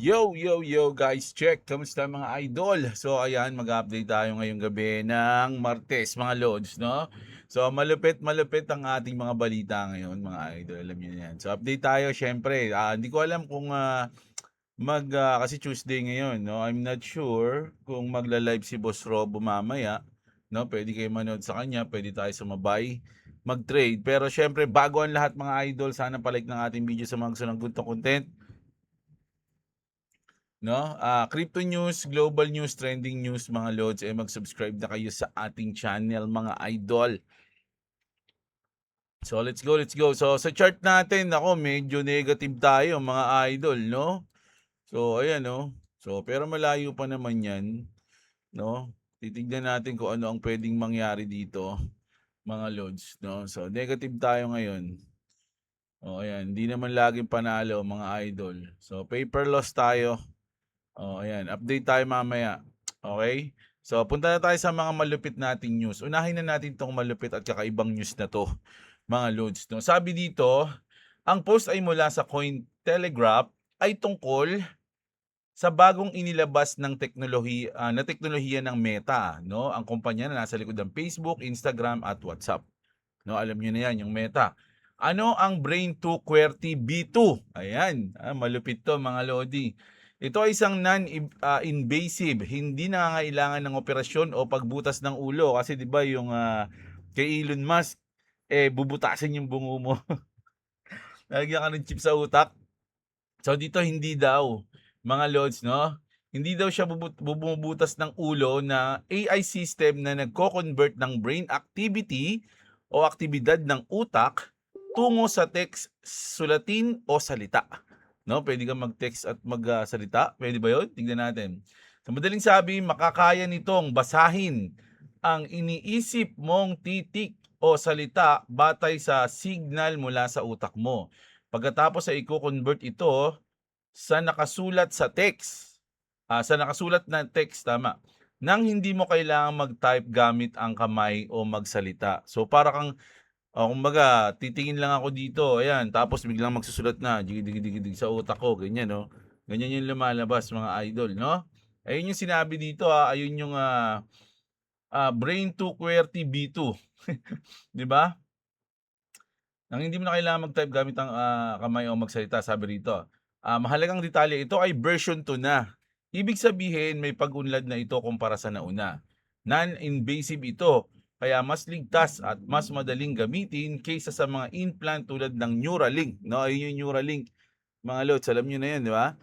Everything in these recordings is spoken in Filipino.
Yo guys, check. Kamusta mga idol? So ayan, mag-update tayo ngayong gabi ng Martes mga lods, no? So malupit ang ating mga balita ngayon mga idol, alam niyo na yan. So update tayo syempre. Hindi ko alam kung kasi Tuesday ngayon, no? I'm not sure kung magla-live si Boss Robo mamaya, no? Pwede kayo manood sa kanya, pwede tayo sumabay mag-trade. Pero syempre, bago ang lahat mga idol, sana palike ng ating video sa mga gusto ng good content, no? Crypto news, global news, trending news mga lods, mag-subscribe na kayo sa ating channel mga idol. So let's go. So sa chart natin, ako medyo negative tayo mga idol, no? So ayan, no. So pero malayo pa naman 'yan, no? Titignan natin kung ano ang pwedeng mangyari dito, mga lods, no? So negative tayo ngayon. O ayan, hindi naman laging panalo mga idol. So paper loss tayo. Oh, ayan. Update tayo mamaya. Okay? So, punta na tayo sa mga malupit nating news. Unahin na natin tong malupit at kakaibang news na to, mga loads. No? Sabi dito, ang post ay mula sa Cointelegraph ay tungkol sa bagong inilabas ng teknolohiya ng Meta, no? Ang kumpanya na nasa likod ng Facebook, Instagram at WhatsApp. No, alam niyo na 'yan, yung Meta. Ano ang Brain2 QWERTY B2? Ayan, malupit 'to mga lodi. Ito ay isang non-invasive, hindi nangangailangan ng operasyon o pagbutas ng ulo kasi 'di ba yung kay Elon Musk bubutasin yung bungo mo. Lagyan ka ng chip sa utak. So dito hindi daw, mga lods, no? Hindi daw siya bumubutas ng ulo na AI system na nagko-convert ng brain activity o aktibidad ng utak tungo sa text, sulatin o salita. No, pwede kang mag-text at magsalita. Pwede ba 'yon? Tingnan natin. Sa madaling sabi, makakaya nitong basahin ang iniisip mong titik o salita batay sa signal mula sa utak mo. Pagkatapos ay i-convert ito sa nakasulat sa text. Sa nakasulat na text, tama. Nang hindi mo kailangang mag-type gamit ang kamay o magsalita. So para kang kumbaga titingin lang ako dito, ayan, tapos biglang magsusulat na dig sa utak ko, ganyan, no. Ganyan yung lumalabas mga idol, no. Ayun yung sinabi dito, ayun yung Brain2 QWERTY B2, 'di ba? Nang hindi mo na kailangan mag-type gamit ang kamay o magsalita, sabi rito. Mahalagang detalye, ito ay version 2 na. Ibig sabihin, may pag-unlad na ito kumpara sa nauna. Non-invasive ito, kaya mas ligtas at mas madaling gamitin kaysa sa mga implant tulad ng Neuralink. No, ayun yung Neuralink. Mga lods, alam nyo na yan, di ba?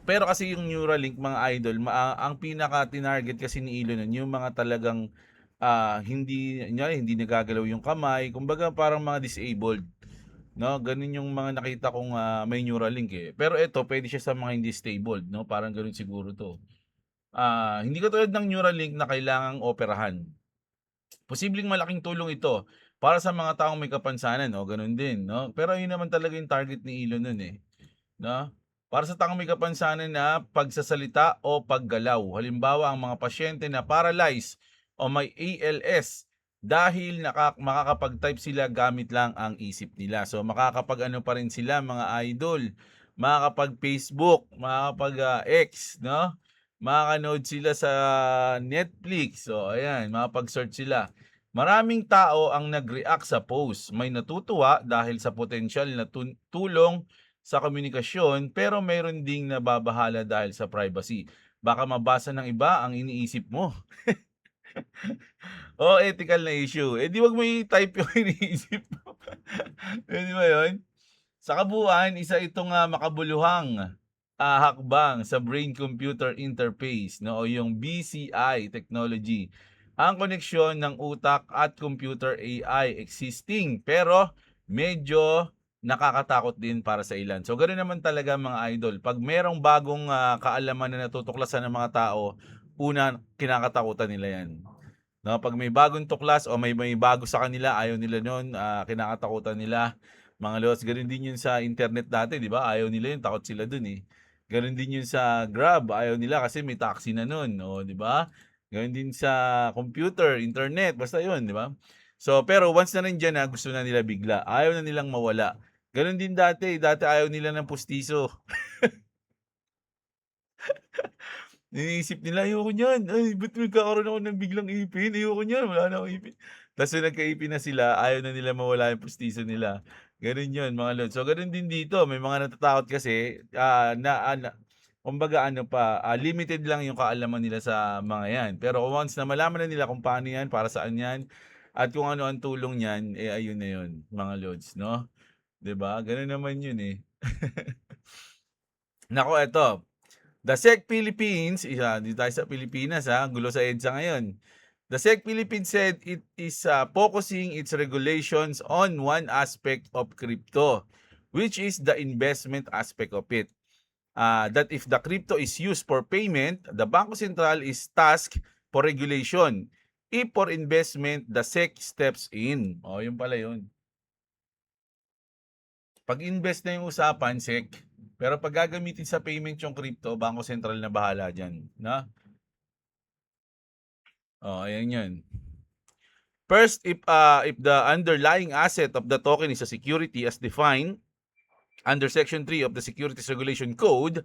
Pero kasi yung Neuralink, mga idol, ang pinaka-tinarget kasi ni Elon nun, yung mga talagang hindi nagagalaw yung kamay, kumbaga parang mga disabled, no? Ganun yung mga nakita kong may Neuralink eh. Pero ito, pwede siya sa mga hindi stable, no? Parang ganun siguro to. Hindi katulad ng Neuralink na kailangang operahan. Posibleng malaking tulong ito para sa mga taong may kapansanan, no? Ganun din, no? Pero yun naman talaga yung target ni Elon nun eh, no? Para sa taong may kapansanan na pagsasalita o paggalaw. Halimbawa, ang mga pasyente na paralyzed o may ALS dahil makakapag-type sila gamit lang ang isip nila. So makakapag-ano pa rin sila mga idol, makakapag-Facebook, makakapag-X, no? Makakanood sila sa Netflix. So ayan, makapag-search sila. Maraming tao ang nag-react sa post. May natutuwa dahil sa potensyal na tulong sa komunikasyon, pero mayroon ding nababahala dahil sa privacy. Baka mabasa ng iba ang iniisip mo. O ethical na issue. Eh di wag mo i-type yung iniisip mo. Pwede ba yun? Sa kabuuan, isa itong makabuluhang hakbang sa Brain-Computer Interface, no, o yung BCI technology. Ang koneksyon ng utak at computer AI existing, pero medyo nakakatakot din para sa ilan. So ganoon naman talaga mga idol. Pag merong bagong kaalaman na natutuklasan ng mga tao, una kinakatakutan nila 'yan. No, pag may bagong tuklas o may bago sa kanila, ayaw nila noon, kinakatakutan nila. Mga lods, gano'n din 'yun sa internet dati, 'di ba? Ayaw nila 'yun, takot sila dun, eh. Gano'n din 'yun sa Grab, ayaw nila kasi may taxi na no'n, oh, 'di ba? Gano'n din sa computer, internet, basta 'yun, 'di ba? So, pero once na nandiyan na, gusto na nila bigla. Ayaw na nilang mawala. Gano'n din dati, dati ayaw nila ng pustiso. Iniisip nila, "Ayoko niyan, ay ba't nagkakaroon ako ng biglang ipin, ayoko niyan, wala na akong ipin." Ta's nung nagkaipin na sila, ayaw na nila mawala yung pustiso nila, gano'n 'yun mga lods. So gano'n din dito, may mga natatakot kasi, kumbaga ano pa, limited lang yung kaalaman nila sa mga 'yan. Pero once na malaman na nila kung paano 'yan, para saan 'yan, at kung ano ang tulong niyan, eh, ayun na 'yun mga lods 'no, 'di ba? Gano'n naman 'yun, eh. Naku eto, The SEC Philippines, dito tayo sa Pilipinas, gulo sa EDSA ngayon. The SEC Philippines said it is focusing its regulations on one aspect of crypto, which is the investment aspect of it. That if the crypto is used for payment, the Bangko Sentral is tasked for regulation. If for investment, the SEC steps in. Yun pala yun. Pag invest na yung usapan, SEC. Pero pag gagamitin sa payment yung crypto, Bangko Sentral na bahala dyan. Na? Ayan yun. First, if the underlying asset of the token is a security as defined under Section 3 of the Securities Regulation Code.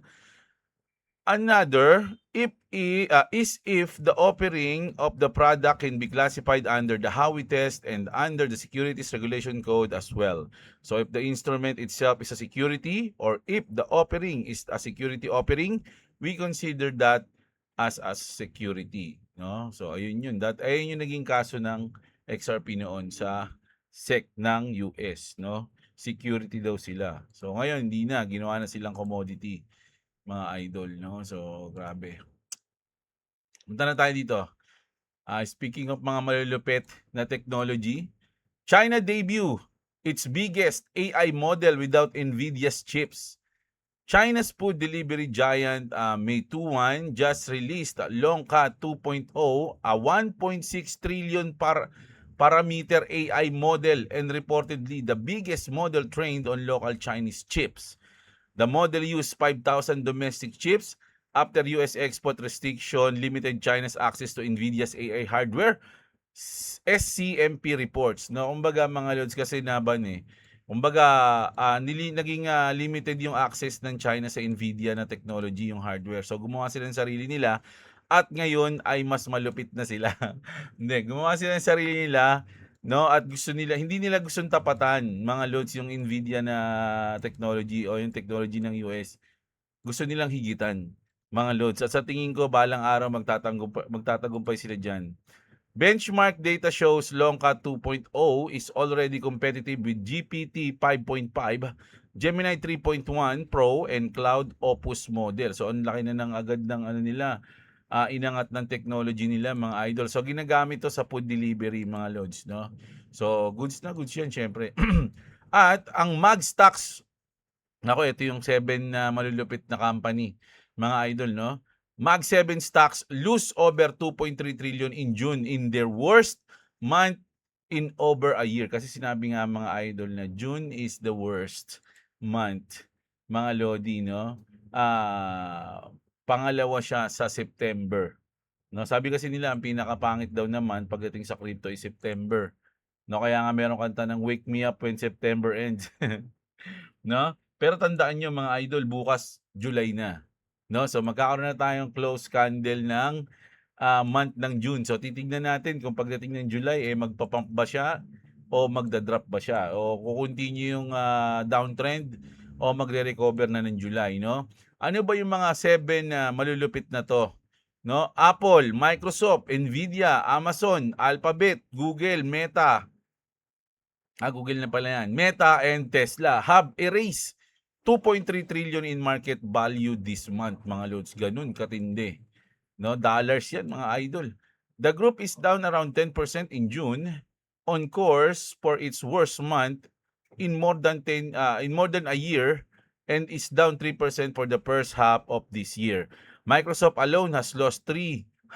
Another, is if the offering of the product can be classified under the Howey test and under the Securities Regulation Code as well. So if the instrument itself is a security, or if the offering is a security offering, we consider that as a security. No? So ayun yun. Ayun yung naging kaso ng XRP noon sa SEC ng US. No? Security daw sila. So ngayon, hindi na. Ginawa na silang commodity, mga idol, no? So, grabe. Punta na tayo dito. Speaking of mga malulupit na technology, China debut its biggest AI model without NVIDIA's chips. China's food delivery giant Meituan just released Longka 2.0, a 1.6 trillion parameter AI model and reportedly the biggest model trained on local Chinese chips. The model used 5,000 domestic chips after US export restriction limited China's access to NVIDIA's AI hardware. SCMP reports. No, kumbaga mga lods kasi naban Kumbaga naging limited yung access ng China sa NVIDIA na technology, yung hardware. So gumawa sila ng sarili nila at ngayon ay mas malupit na sila. Hindi, gumawa sila ng sarili nila, no, at gusto nila, hindi nila gustong tapatan mga loads yung Nvidia na technology o yung technology ng US. Gusto nilang higitan mga loads. At sa tingin ko balang araw magtatagumpay sila diyan. Benchmark data shows Longka 2.0 is already competitive with GPT 5.5, Gemini 3.1 Pro and Cloud Opus model. So ang laki na ng agad ng nila, inangat ng technology nila mga idol. So ginagamit to sa food delivery mga lods, no? So goods na goods yan syempre. At ang Magstocks, nako ito yung 7 na malulupit na company mga idol, no? Mag7 stocks lose over 2.3 trillion in June in their worst month in over a year. Kasi sinabi nga mga idol na June is the worst month, mga lodi, no? Pangalawa siya sa September. No, sabi kasi nila ang pinakapangit daw naman pagdating sa crypto is September. No, kaya nga meron kanta ng Wake Me Up When September Ends. No? Pero tandaan nyo mga idol, bukas July na. No? So magkakaroon na tayong close candle ng month ng June. So titignan natin kung pagdating ng July magpa-pump ba siya o magda-drop ba siya o kukontinue yung downtrend o magre-recover na ng July, no? Ano ba yung mga 7 na malulupit na to? No? Apple, Microsoft, Nvidia, Amazon, Alphabet, Google, Meta. Google na pala yan. Meta and Tesla have erased 2.3 trillion in market value this month, mga loads. Ganun katindi. No, dollars yan mga idol. The group is down around 10% in June, on course for its worst month in more than a year, and is down 3% for the first half of this year. Microsoft alone has lost 350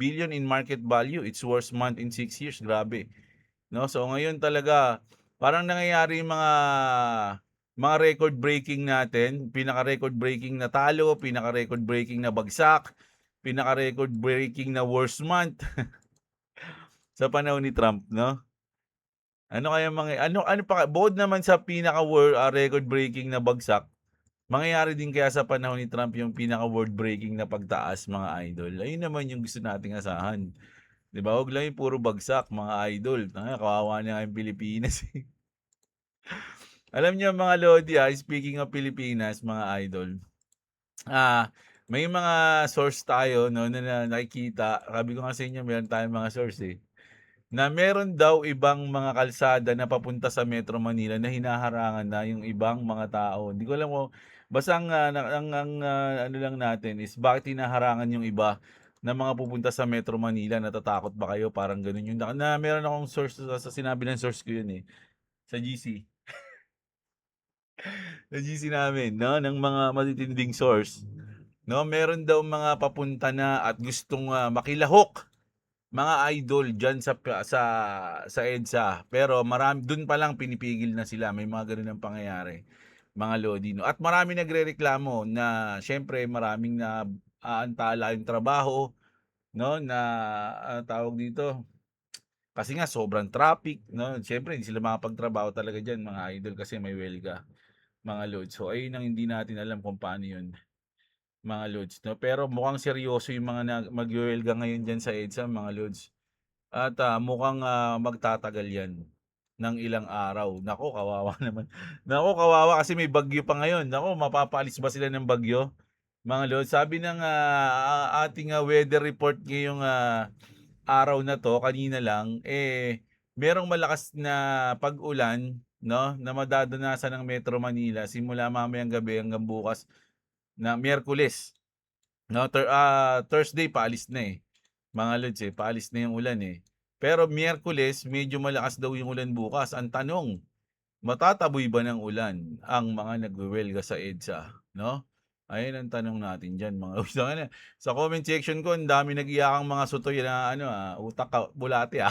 billion in market value, its worst month in 6 years. Grabe. No, so ngayon talaga parang nangyayari yung mga record breaking natin, pinaka-record breaking na talo, pinaka-record breaking na bagsak, pinaka-record breaking na worst month sa panahon ni Trump, no? Ano kaya ano pa bukod naman sa record breaking na bagsak, mangyayari din kaya sa panahon ni Trump yung pinaka-world breaking na pagtaas, mga idol? Ayun naman yung gusto nating asahan. 'Di ba? Huwag lang yung puro bagsak, mga idol. Kawawa na nga yung Pilipinas, eh. Alam niyo mga lodi, speaking of Pilipinas, mga idol, ah, may mga source tayo, 'no, na nakikita. Sabi ko nga sa inyo meron tayong mga source, eh, na meron daw ibang mga kalsada na papunta sa Metro Manila na hinaharangan na yung ibang mga tao. Hindi ko alam kung basta ano lang natin is bakit hinaharangan yung iba na mga pupunta sa Metro Manila, natatakot ba kayo? Parang gano'n yung na meron akong source sa sinabi ng source ko yun, eh, sa GC. Sa GC namin 'no, ng mga matitinding source, 'no, meron daw mga papunta na at gustong, makilahok, mga idol diyan sa EDSA. Pero dun pa lang pinipigil na sila, may mga gano'n ng pangyayari, mga lodi 'no. At maraming nagrereklamo na siyempre maraming aantala yung trabaho 'no, na, tawag dito, kasi nga sobrang traffic 'no. Siyempre hindi sila makapagtrabaho talaga diyan, mga idol, kasi may welga, mga lods. So ayun ang hindi natin alam kung paano yun, mga lods 'no. Pero mukhang seryoso yung mga magwewelga ngayon diyan sa EDSA, mga lods. At, mukhang, magtatagal 'yan ng ilang araw. Naku, kawawa naman. Naku, kawawa kasi may bagyo pa ngayon. Naku, mapapaalis ba sila ng bagyo, mga lods? Sabi ng, ating, weather report ngayong, araw na 'to, kanina lang, merong malakas na pag-ulan 'no, na madadanasan ng Metro Manila simula mamayang gabi hanggang bukas na Miyerkules 'no. Thursday paalis na, mga lods, paalis na yung ulan, eh. Pero Miyerkules medyo malakas daw yung ulan bukas. Ang tanong, matataboy ba ng ulan ang mga nagwewelga sa EDSA, 'no? Ayun ang tanong natin diyan, mga lods. Sa comment section ko ang dami nag-iakang mga sutoy na ano, utak bulate,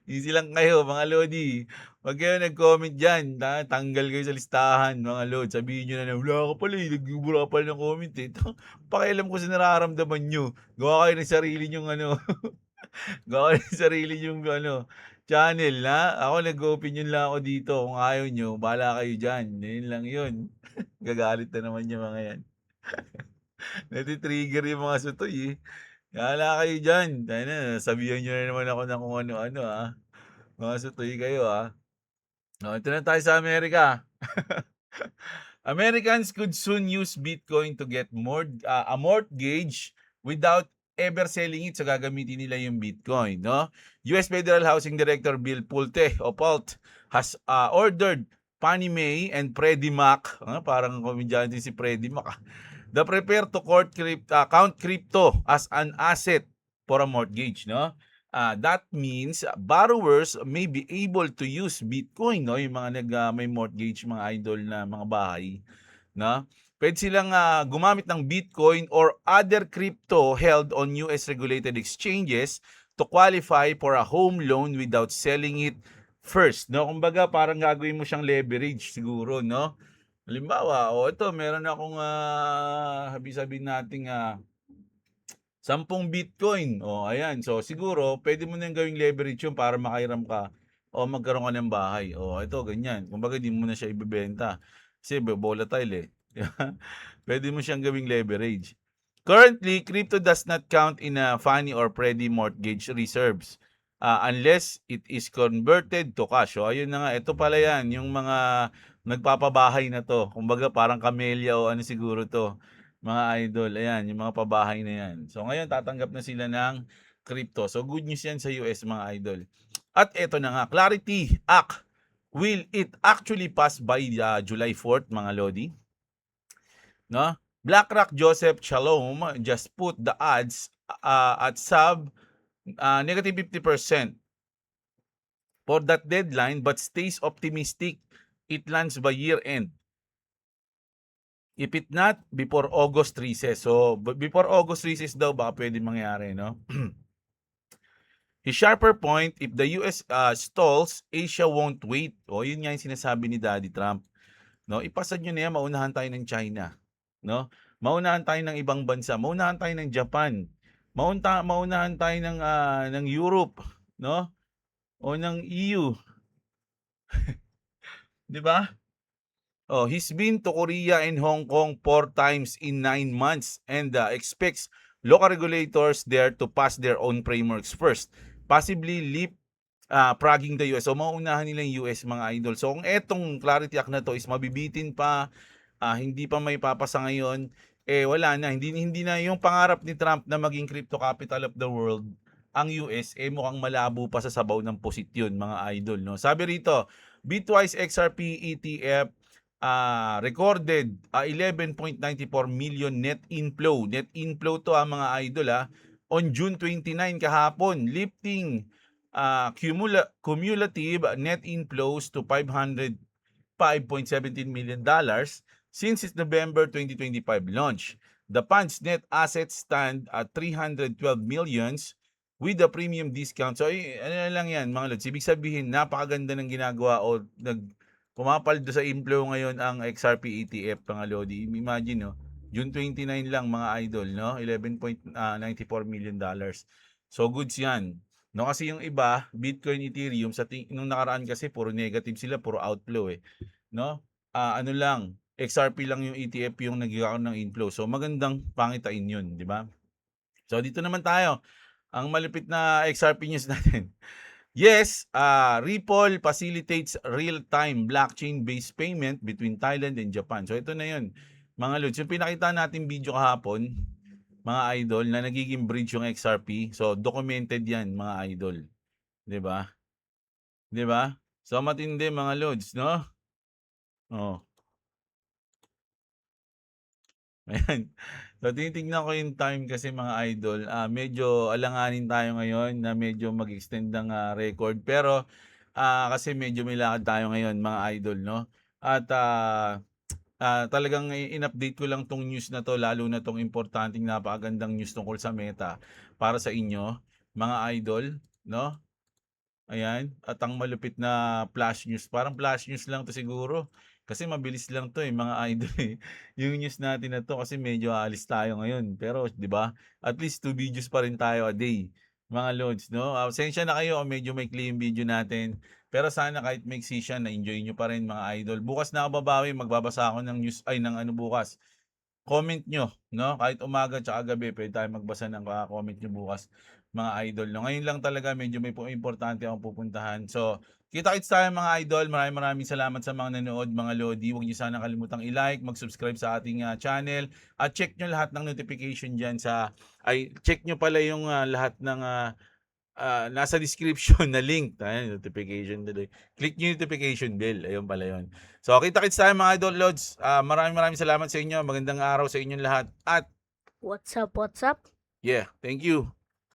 Easy lang kayo, mga lodi. 'Pag kayo nag-comment diyan, tanggal kayo sa listahan, mga lodi. Sabihin niyo na, "Wala ka pala, nagbubura ka pala ng comment, eh." Pakialam ko sa nararamdaman niyo. Gawa kayo ng sarili niyong ano, gawa kayo ng sarili niyong ano, channel, na. Ako nag-o-opinion lang ako dito. Kung ayaw niyo, bahala kayo diyan. Yun lang yun. Gagalit na naman yung mga yan. Nati-trigger yung mga sutoy, eh. Bahala kayo diyan. Tangina, sabihan niyo na naman ako ng kung ano-ano, Mga sutoy kayo, ito na tayo sa Amerika. Americans could soon use Bitcoin to get a mortgage without ever selling it. So gagamitin nila yung Bitcoin, no? US Federal Housing Director Bill Pulte o Pult has ordered Fannie Mae and Freddie Mac, parang komedyante si Freddie Mac, the prepare to count crypto as an asset for a mortgage, no? That means borrowers may be able to use Bitcoin, no? Yung mga may mortgage, mga idol na mga bahay, no? Pwede silang gumamit ng Bitcoin or other crypto held on US regulated exchanges to qualify for a home loan without selling it first, no? Kumbaga parang gagawin mo siyang leverage siguro, no? Halimbawa, ito meron akong sabihin nating 10 Bitcoin. Ayan. So siguro pwede mo nang gawing leverage 'yun para makahiram ka o magkaroon ka ng bahay. Ito ganyan. Kumbaga di mo na siya ibebenta kasi volatile, eh. 'Di ba? Puwede mo siyang gawing leverage. Currently, crypto does not count in a Fannie or Freddie mortgage reserves, unless it is converted to cash. So ayun na nga, ito pala 'yan, yung mga nagpapabahay na 'to. Kumbaga parang Camellia o ano siguro 'to, mga idol. Ayan, yung mga pabahay na 'yan. So ngayon tatanggap na sila ng crypto. So good news 'yan sa US, mga idol. At eto na nga, Clarity Act. Will it actually pass by July 4th, mga lodi? No? BlackRock Joseph Shalom just put the odds at sub negative 50% for that deadline but stays optimistic it lands by year end. If it not, before August recess. So, before August recess daw baka pwede mangyari, no? His sharper point, if the US stalls, Asia won't wait. Yun nga yung sinasabi ni Daddy Trump. No? Ipasa nyo na yan, maunahan tayo ng China. No? Maunahan tayo ng ibang bansa, maunahan tayo ng Japan, maunahan tayo ng Europe, no? o ng EU, 'di ba? Oh, he's been to Korea and Hong Kong 4 times in 9 months and expects local regulators there to pass their own frameworks first, possibly pragging the US. So mauunahan nila yung US, mga idol. So kung etong Clarity Act na to is mabibitin pa, hindi pa may papasa ngayon, wala na. Hindi na yung pangarap ni Trump na maging crypto capital of the world, ang US, mukhang malabo pa sa sabaw ng pusit yun, mga idol. No? Sabi rito, Bitwise XRP ETF recorded 11.94 million net inflow. Net inflow to mga idol on June 29 kahapon, lifting cumulative net inflows to $505.17 million since its November 2025 launch. The fund's net assets stand at 312 millions with a premium discount. So, ano lang yan, mga lods. Ibig sabihin, napakaganda ng ginagawa o pumapaldo sa inflow ngayon ang XRP ETF, mga lodi. Imagine, no? June 29 lang, mga idol, no? $11.94 million. So, goods yan. No, kasi yung iba, Bitcoin, Ethereum, nung nakaraan kasi puro negative sila, puro outflow no? Ano lang, XRP lang yung ETF yung nagkakaroon ng inflow. So magandang pangitain 'yun, di ba? So dito naman tayo, ang malupit na XRP news natin. Yes, Ripple facilitates real-time blockchain-based payment between Thailand and Japan. So ito na 'yun. Mga lods, yung pinakita natin video kahapon, mga idol, na nagiging bridge yung XRP. So documented 'yan, mga idol. 'Di ba? 'Di ba? So matindi, mga lods, no? Oh. Ayan. So tinitignan ko yung time kasi, mga idol, medyo alanganin tayo ngayon na medyo mag-extend ng record. Pero kasi medyo may lakad tayo ngayon, mga idol, no? At talagang in-update ko lang tong news na to, lalo na tong importanteng napakagandang news tungkol sa Meta para sa inyo, mga idol, no? Ayan, at ang malupit na flash news, parang flash news lang 'to siguro, kasi mabilis lang 'to, mga idol, yung news natin na 'to kasi medyo aalis tayo ngayon. Pero 'di ba, at least 2 videos pa rin tayo a day, mga lods, 'no? Pasensya na kayo kung medyo maikli yung video natin, pero sana kahit maiksi siya na-enjoy niyo pa rin, mga idol. Bukas na ako babawi, magbabasa ako ng news ay ng ano bukas. Comment nyo, no? Kahit umaga tsaka gabi, pwede tayo magbasa ng comment nyo bukas, mga idol. No? Ngayon lang talaga medyo may importante akong pupuntahan. So, kita-kits tayo, mga idol. Maraming salamat sa mga nanood, mga lodi. Huwag nyo sana kalimutang i-like, mag-subscribe sa ating channel. At check nyo lahat ng notification dyan check nyo pala yung lahat ng nasa description na link. Ayan, notification tuloy. Click nyo yung notification bell. Ayun pala yun. So, kita-kits tayo, mga idol lods. Maraming salamat sa inyo. Magandang araw sa inyong lahat. At What's up, what's up? yeah, thank you.